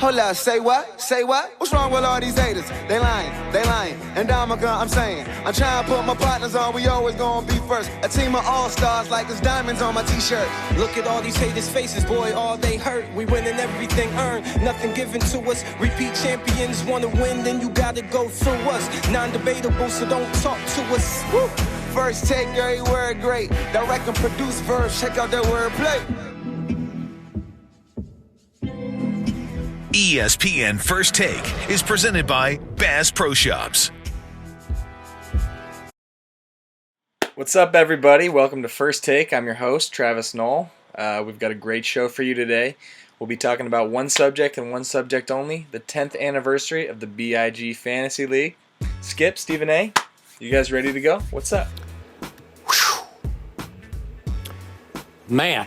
Hold up, say what? Say what? What's wrong with all these haters? They lying, and I'm saying, I'm trying to put my partners on, we always gonna be first. A team of all-stars like there's diamonds on my t-shirt. Look at all these haters' faces, boy, all they hurt. We winning everything earned, nothing given to us. Repeat champions wanna win, then you gotta go through us. Non-debatable, so don't talk to us. Woo! First take, every word great. Direct and produce verbs, check out that wordplay. ESPN First Take is presented by Bass Pro Shops. What's up, everybody? Welcome to First Take. I'm your host, Travis Knoll. We've got a great show for you today. We'll be talking about one subject and one subject only, the 10th anniversary of the B.I.G Fantasy League. Skip, Stephen A., you guys ready to go? What's up? Man,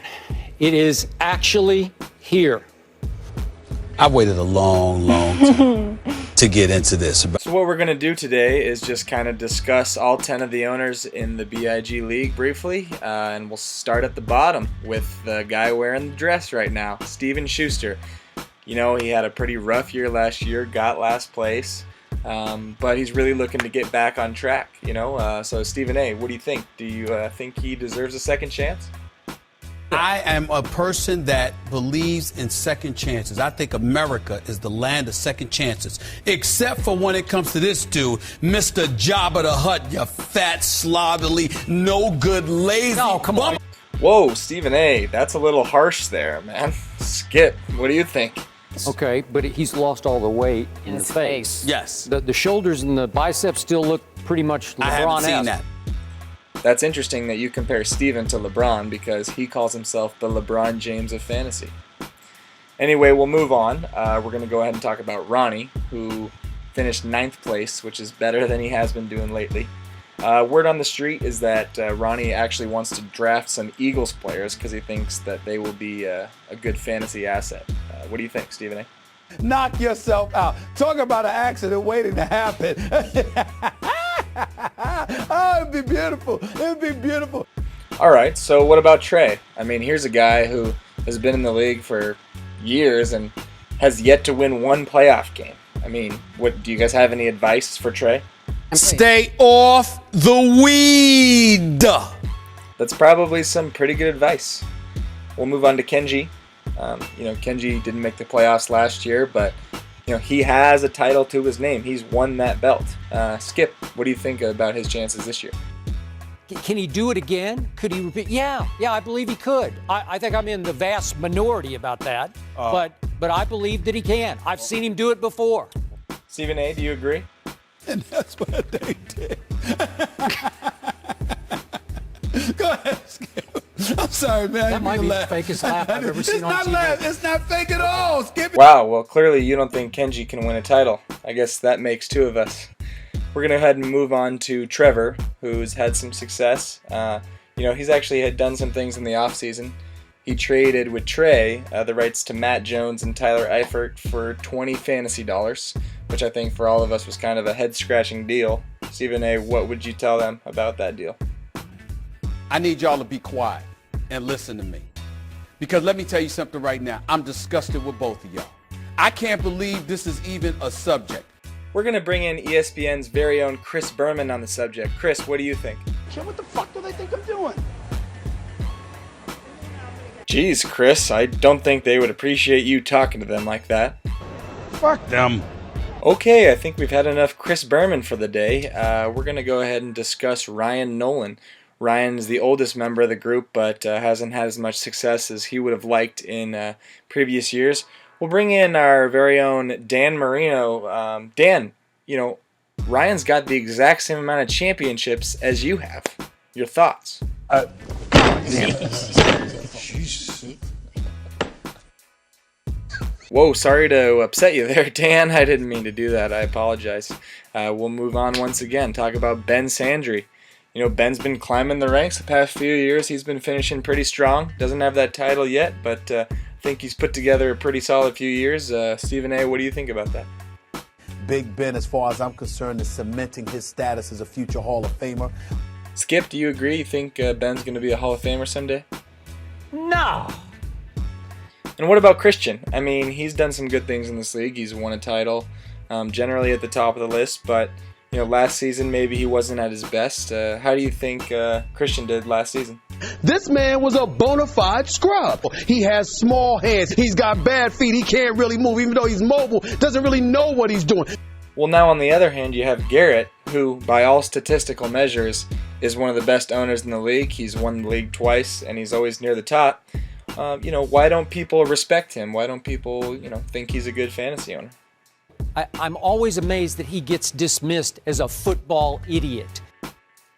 it is actually here. I waited a long time to get into this. So what we're going to do today is just kind of discuss all 10 of the owners in the B.I.G League briefly, and we'll start at the bottom with the guy wearing the dress right now, Steven Schuster. You know, he had a pretty rough year last year, got last place, but he's really looking to get back on track, you know. So Stephen A., what do you think? Do you think he deserves a second chance? I am a person that believes in second chances. I think America is the land of second chances, except for when it comes to this dude, Mr. Jabba the Hutt, you fat, slovenly, no good, lazy. Oh, come on. Whoa, Stephen A., that's a little harsh there, man. Skip, what do you think? Okay, but he's lost all the weight in the face. Yes. The shoulders and the biceps still look pretty much LeBron-esque. I haven't seen that. That's interesting that you compare Steven to LeBron because he calls himself the LeBron James of fantasy. Anyway, we'll move on. We're going to go ahead and talk about Ronnie, who finished 9th place, which is better than he has been doing lately. Word on the street is that Ronnie actually wants to draft some Eagles players because he thinks that they will be a good fantasy asset. What do you think, Stephen A.? Knock yourself out. Talk about an accident waiting to happen. Oh, it'd be beautiful. It'd be beautiful. All right, so what about Trey? I mean, here's a guy who has been in the league for years and has yet to win one playoff game. I mean, do you guys have any advice for Trey? Stay off the weed. That's probably some pretty good advice. We'll move on to Kenji. Kenji didn't make the playoffs last year, but he has a title to his name. He's won that belt. Skip, what do you think about his chances this year? Can he do it again? Could he repeat? Yeah, I believe he could. I think I'm in the vast minority about that, but I believe that he can. I've seen him do it before. Stephen A., do you agree? And that's what they did. Go ahead, Skip. I'm sorry, man. That might be the fakest laugh I've ever seen on TV. It's not fake at all, Skip. Wow, well, clearly you don't think Kenji can win a title. I guess that makes two of us. We're going to go ahead and move on to Trevor, who's had some success. He's actually had done some things in the offseason. He traded with Trey the rights to Matt Jones and Tyler Eifert for $20 fantasy dollars, which I think for all of us was kind of a head-scratching deal. Stephen A., what would you tell them about that deal? I need y'all to be quiet and listen to me. Because let me tell you something right now. I'm disgusted with both of y'all. I can't believe this is even a subject. We're going to bring in ESPN's very own Chris Berman on the subject. Chris, what do you think? What the fuck do they think I'm doing? Jeez, Chris, I don't think they would appreciate you talking to them like that. Fuck them. Okay, I think we've had enough Chris Berman for the day. We're going to go ahead and discuss Ryan Nolan. Ryan's the oldest member of the group, but hasn't had as much success as he would have liked in previous years. We'll bring in our very own Dan Marino. Dan, Ryan's got the exact same amount of championships as you have. Your thoughts? Whoa, sorry to upset you there, Dan. I didn't mean to do that. I apologize. We'll move on once again. Talk about Ben Sandry. Ben's been climbing the ranks the past few years. He's been finishing pretty strong. Doesn't have that title yet, but I think he's put together a pretty solid few years. Stephen A., what do you think about that? Big Ben, as far as I'm concerned, is cementing his status as a future Hall of Famer. Skip, do you agree? You think Ben's going to be a Hall of Famer someday? No. And what about Christian? I mean, he's done some good things in this league. He's won a title, generally at the top of the list, but last season maybe he wasn't at his best. How do you think Christian did last season? This man was a bona fide scrub. He has small hands. He's got bad feet. He can't really move, even though he's mobile. Doesn't really know what he's doing. Well, now on the other hand, you have Garrett, who, by all statistical measures, is one of the best owners in the league. He's won the league twice, and he's always near the top. Why don't people respect him? Why don't people, think he's a good fantasy owner? I'm always amazed that he gets dismissed as a football idiot.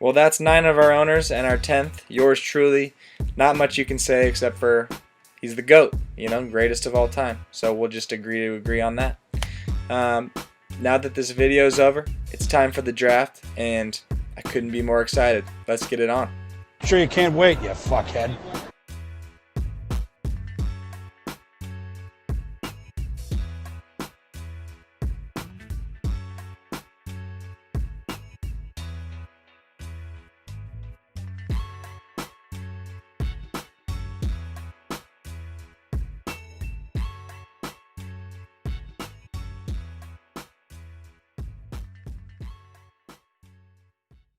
Well, that's 9 of our owners, and our 10th, yours truly. Not much you can say except for he's the GOAT, greatest of all time. So we'll just agree on that. Now that this video is over, it's time for the draft, and I couldn't be more excited. Let's get it on. Sure you can't wait, you fuckhead.